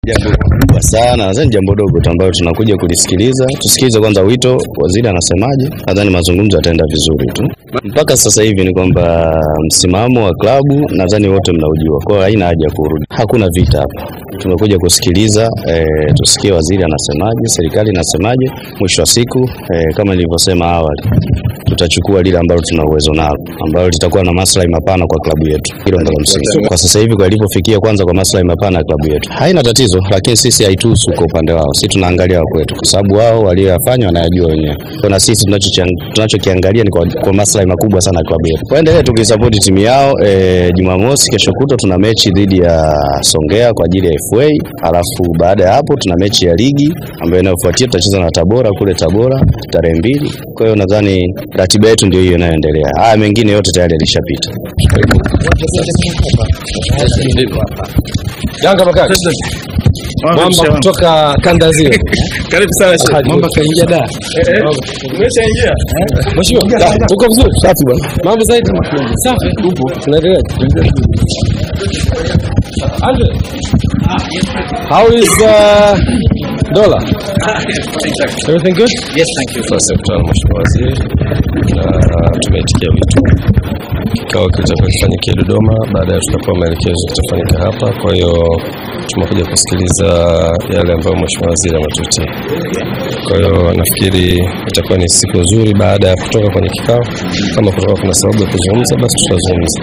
Jambo kubwa sana, nadhani jambo dogo tu ambalo tunakuja kulisikiliza. Tusikilize kwanza wito waziri anasemaje. Nadhani mazungumzo yataenda vizuri tu. Mpaka sasa hivi ni kwamba msimamo wa klabu nadhani wote mnaujua. Kwa hiyo haina haja ya kurudi. Hakuna vita hapa. Tumekuja kusikiliza, tusikie waziri anasemaje, serikali inasemaje. Mwisho wa siku kama nilivyosema awali, tutachukua lile ambalo tuna uwezo nalo, ambalo litakuwa na maslahi mapana kwa klabu yetu. Hilo ndio msingi. Kwa sasa hivi kwa ilipofikia, kwanza kwa maslahi mapana ya klabu yetu, haina tatizo, lakini sisi haituhusu kwa upande wao. Sisi tunaangalia kwetu, kwa sababu wao waliyofanya wanayajua wenyewe. Na sisi tunachokiangalia ni kwa maslahi makubwa sana ya klabu yetu. Waendelee tukisupport timu yao. Jumamosi kesho kutwa tuna mechi dhidi ya Songea kwa ajili ya FA, alafu baada ya hapo tuna mechi ya ligi ambayo inayofuatia tutacheza na Tabora kule Tabora tarehe 2. Kwa hiyo nadhani ratiba yetu ndio hiyo inayoendelea. Haya mengine yote tayari yalishapita. Yanga Makaka. Mwamba kutoka kanda zile. Karibu sana. Mwamba kaingia da. Umeshaingia? Mheshimiwa, tuko vizuri. Safi bwana. Mambo zaidi. Safi. Upo. Tunaendelea. Andre. How is Dola? Everything good? Yes, thank you. First of all, Mheshimiwa Waziri, na tumeitikia wito. Kikao kitakuwa kifanyikia Dodoma, baadaye tutakuwa maelekezo kitafanyika hapa. Kwa hiyo tumekuja kusikiliza yale ambayo Mheshimiwa Waziri ametutia. Kwa hiyo nafikiri itakuwa ni siku nzuri baada ya kutoka kwenye kikao. Kama kuna sababu ya kuzungumza, basi tutazungumza.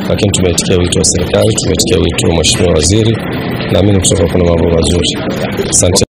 Lakini tumeitikia wito wa serikali, tumeitikia wito wa Mheshimiwa Waziri, naamini kutoka kuna mambo mazuri. Asante.